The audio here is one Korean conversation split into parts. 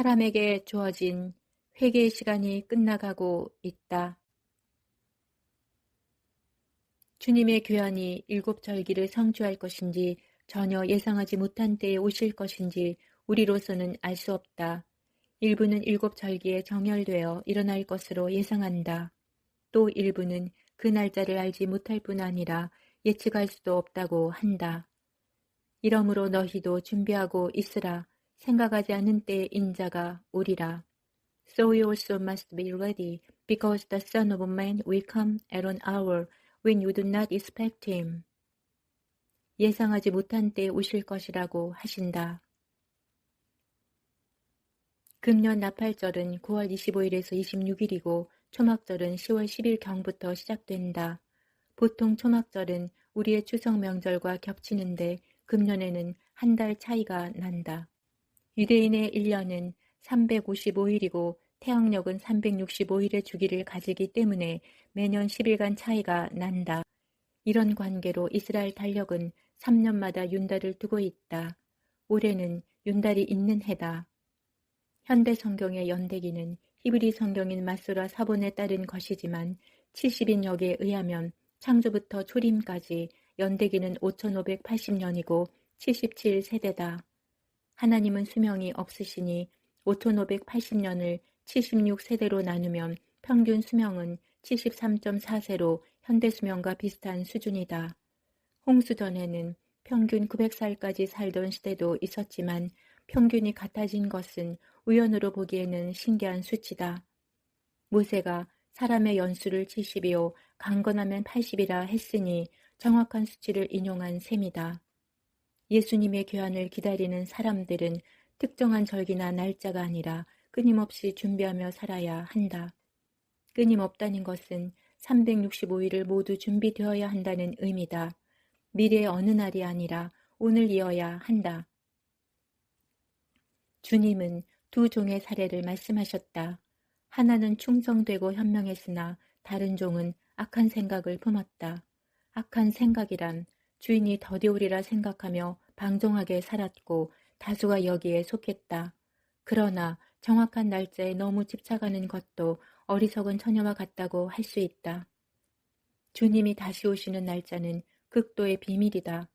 사람에게 주어진 회개의 시간이 끝나가고 있다. 주님의 귀환이 일곱 절기를 성취할 것인지 전혀 예상하지 못한 때에 오실 것인지 우리로서는 알 수 없다. 일부는 일곱 절기에 정열되어 일어날 것으로 예상한다. 또 일부는 그 날짜를 알지 못할 뿐 아니라 예측할 수도 없다고 한다. 이러므로 너희도 준비하고 있으라. 생각하지 않은 때의 인자가 오리라. So you also must be ready, because the Son of Man will come at an hour when you do not expect him. 예상하지 못한 때에 오실 것이라고 하신다. 금년 나팔절은 9월 25일에서 26일이고 초막절은 10월 10일경부터 시작된다. 보통 초막절은 우리의 추석 명절과 겹치는데 금년에는 한 달 차이가 난다. 유대인의 1년은 355일이고 태양력은 365일의 주기를 가지기 때문에 매년 10일간 차이가 난다. 이런 관계로 이스라엘 달력은 3년마다 윤달을 두고 있다. 올해는 윤달이 있는 해다. 현대 성경의 연대기는 히브리 성경인 마소라 사본에 따른 것이지만 70인역에 의하면 창조부터 초림까지 연대기는 5580년이고 77세대다. 하나님은 수명이 없으시니 5580년을 76세대로 나누면 평균 수명은 73.4세로 현대 수명과 비슷한 수준이다. 홍수 전에는 평균 900살까지 살던 시대도 있었지만 평균이 같아진 것은 우연으로 보기에는 신기한 수치다. 모세가 사람의 연수를 70이요 강건하면 80이라 했으니 정확한 수치를 인용한 셈이다. 예수님의 귀환을 기다리는 사람들은 특정한 절기나 날짜가 아니라 끊임없이 준비하며 살아야 한다. 끊임없다는 것은 365일을 모두 준비되어야 한다는 의미다. 미래의 어느 날이 아니라 오늘이어야 한다. 주님은 두 종의 사례를 말씀하셨다. 하나는 충성되고 현명했으나 다른 종은 악한 생각을 품었다. 악한 생각이란 주인이 더디오리라 생각하며 방종하게 살았고 다수가 여기에 속했다. 그러나 정확한 날짜에 너무 집착하는 것도 어리석은 처녀와 같다고 할 수 있다. 주님이 다시 오시는 날짜는 극도의 비밀이다.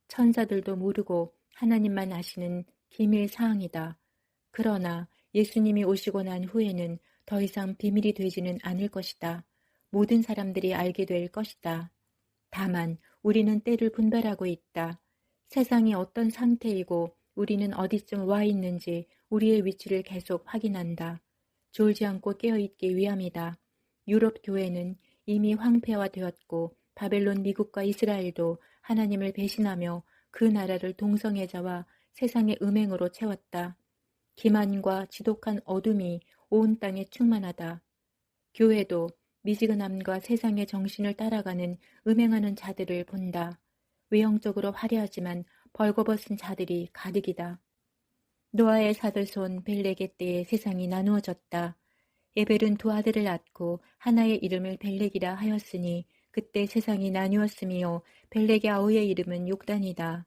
천사들도 모르고 하나님만 아시는 기밀 사항이다. 그러나 예수님이 오시고 난 후에는 더 이상 비밀이 되지는 않을 것이다. 모든 사람들이 알게 될 것이다. 다만 우리는 때를 분별하고 있다. 세상이 어떤 상태이고 우리는 어디쯤 와 있는지 우리의 위치를 계속 확인한다. 졸지 않고 깨어있기 위함이다. 유럽 교회는 이미 황폐화되었고 바벨론 미국과 이스라엘도 하나님을 배신하며 그 나라를 동성애자와 세상의 음행으로 채웠다. 기만과 지독한 어둠이 온 땅에 충만하다. 교회도 미지근함과 세상의 정신을 따라가는 음행하는 자들을 본다. 외형적으로 화려하지만 벌거벗은 자들이 가득이다. 노아의 사들손 벨렉의 때에 세상이 나누어졌다. 에벨은 두 아들을 낳고 하나의 이름을 벨렉이라 하였으니 그때 세상이 나뉘었으며 벨렉의 아우의 이름은 욕단이다.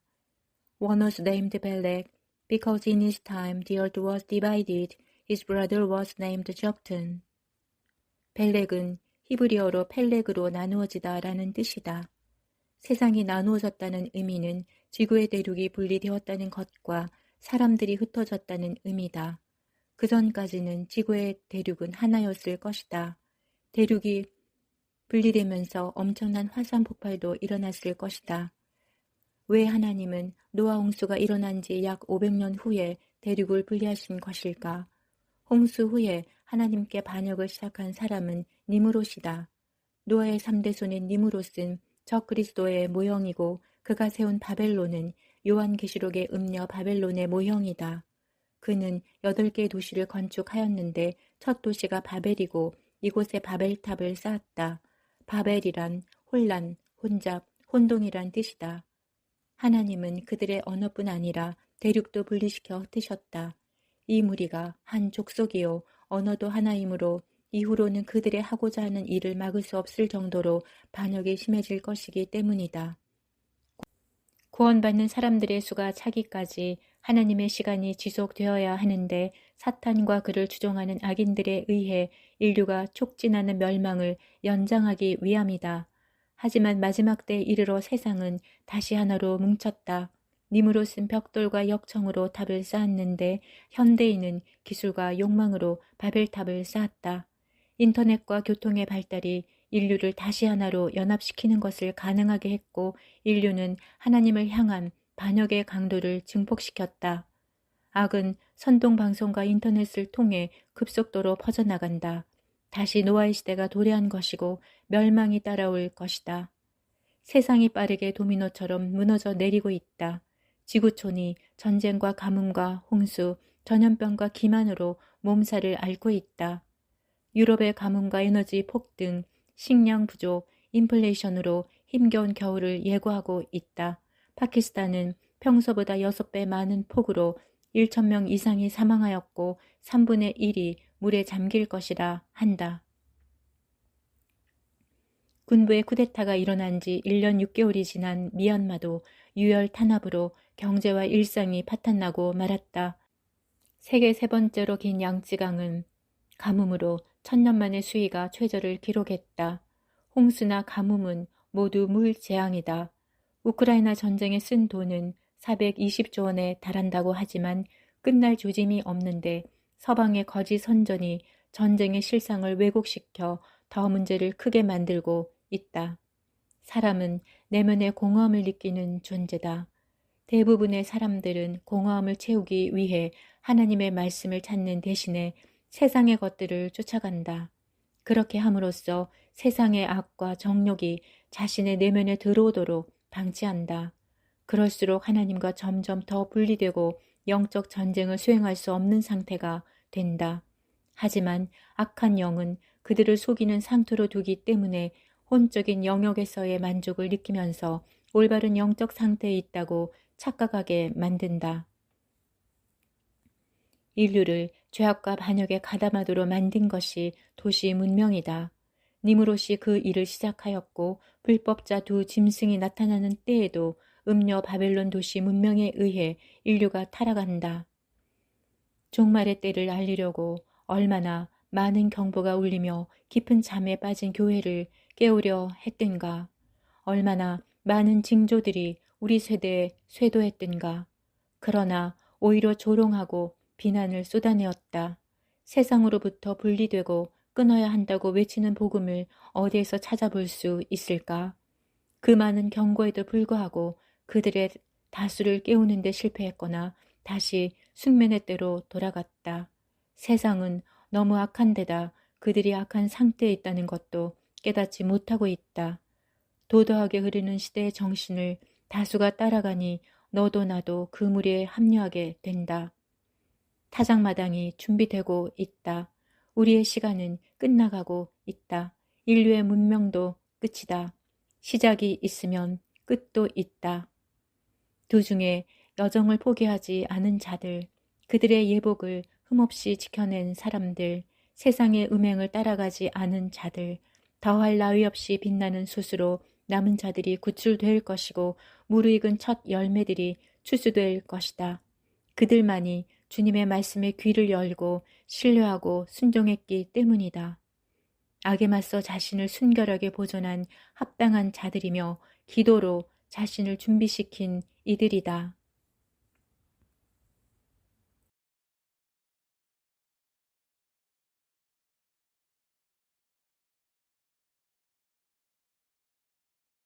One was named Belek, because in his time the earth was divided. His brother was named Joktan. 벨렉은 히브리어로 펠렉으로 나누어지다 라는 뜻이다. 세상이 나누어졌다는 의미는 지구의 대륙이 분리되었다는 것과 사람들이 흩어졌다는 의미다. 그 전까지는 지구의 대륙은 하나였을 것이다. 대륙이 분리되면서 엄청난 화산 폭발도 일어났을 것이다. 왜 하나님은 노아 홍수가 일어난 지 약 500년 후에 대륙을 분리하신 것일까? 홍수 후에 하나님께 반역을 시작한 사람은 니무롯이다. 노아의 3대 손인 니무롯은 적그리스도의 모형이고 그가 세운 바벨론은 요한계시록의 음녀 바벨론의 모형이다. 그는 8개의 도시를 건축하였는데 첫 도시가 바벨이고 이곳에 바벨탑을 쌓았다. 바벨이란 혼란, 혼잡, 혼동이란 뜻이다. 하나님은 그들의 언어뿐 아니라 대륙도 분리시켜 흩으셨다. 이 무리가 한 족속이요 언어도 하나이므로 이후로는 그들의 하고자 하는 일을 막을 수 없을 정도로 반역이 심해질 것이기 때문이다. 구원받는 사람들의 수가 차기까지 하나님의 시간이 지속되어야 하는데 사탄과 그를 추종하는 악인들에 의해 인류가 촉진하는 멸망을 연장하기 위함이다. 하지만 마지막 때에 이르러 세상은 다시 하나로 뭉쳤다. 니무롯은 벽돌과 역청으로 탑을 쌓았는데 현대인은 기술과 욕망으로 바벨탑을 쌓았다. 인터넷과 교통의 발달이 인류를 다시 하나로 연합시키는 것을 가능하게 했고 인류는 하나님을 향한 반역의 강도를 증폭시켰다. 악은 선동방송과 인터넷을 통해 급속도로 퍼져나간다. 다시 노아의 시대가 도래한 것이고 멸망이 따라올 것이다. 세상이 빠르게 도미노처럼 무너져 내리고 있다. 지구촌이 전쟁과 가뭄과 홍수, 전염병과 기만으로 몸살을 앓고 있다. 유럽의 가뭄과 에너지 폭등, 식량 부족, 인플레이션으로 힘겨운 겨울을 예고하고 있다. 파키스탄은 평소보다 6배 많은 폭우로 1,000명 이상이 사망하였고 3분의 1이 물에 잠길 것이라 한다. 군부의 쿠데타가 일어난 지 1년 6개월이 지난 미얀마도 유혈 탄압으로 경제와 일상이 파탄나고 말았다. 세계 세 번째로 긴 양쯔강은 가뭄으로 1000년 만에 수위가 최저를 기록했다. 홍수나 가뭄은 모두 물 재앙이다. 우크라이나 전쟁에 쓴 돈은 420조 원에 달한다고 하지만 끝날 조짐이 없는데 서방의 거짓 선전이 전쟁의 실상을 왜곡시켜 더 문제를 크게 만들고 있다. 사람은 내면의 공허함을 느끼는 존재다. 대부분의 사람들은 공허함을 채우기 위해 하나님의 말씀을 찾는 대신에 세상의 것들을 쫓아간다. 그렇게 함으로써 세상의 악과 정욕이 자신의 내면에 들어오도록 방치한다. 그럴수록 하나님과 점점 더 분리되고 영적 전쟁을 수행할 수 없는 상태가 된다. 하지만 악한 영은 그들을 속이는 상태로 두기 때문에 혼적인 영역에서의 만족을 느끼면서 올바른 영적 상태에 있다고 착각하게 만든다. 인류를 죄악과 반역에 가담하도록 만든 것이 도시 문명이다. 니무롯이 그 일을 시작하였고 불법자 두 짐승이 나타나는 때에도 음녀 바벨론 도시 문명에 의해 인류가 타락한다. 종말의 때를 알리려고 얼마나 많은 경보가 울리며 깊은 잠에 빠진 교회를 깨우려 했든가. 얼마나 많은 징조들이 우리 세대에 쇄도했든가. 그러나 오히려 조롱하고 비난을 쏟아내었다. 세상으로부터 분리되고 끊어야 한다고 외치는 복음을 어디에서 찾아볼 수 있을까? 그 많은 경고에도 불구하고 그들의 다수를 깨우는 데 실패했거나 다시 숙면의 때로 돌아갔다. 세상은 너무 악한 데다 그들이 악한 상태에 있다는 것도 깨닫지 못하고 있다. 도도하게 흐르는 시대의 정신을 다수가 따라가니 너도 나도 그 무리에 합류하게 된다. 타작마당이 준비되고 있다. 우리의 시간은 끝나가고 있다. 인류의 문명도 끝이다. 시작이 있으면 끝도 있다. 도중에 여정을 포기하지 않은 자들, 그들의 예복을 흠없이 지켜낸 사람들, 세상의 음행을 따라가지 않은 자들, 더할 나위 없이 빛나는 숯으로 남은 자들이 구출될 것이고 무르익은 첫 열매들이 추수될 것이다. 그들만이 주님의 말씀에 귀를 열고 신뢰하고 순종했기 때문이다. 악에 맞서 자신을 순결하게 보존한 합당한 자들이며 기도로 자신을 준비시킨 이들이다.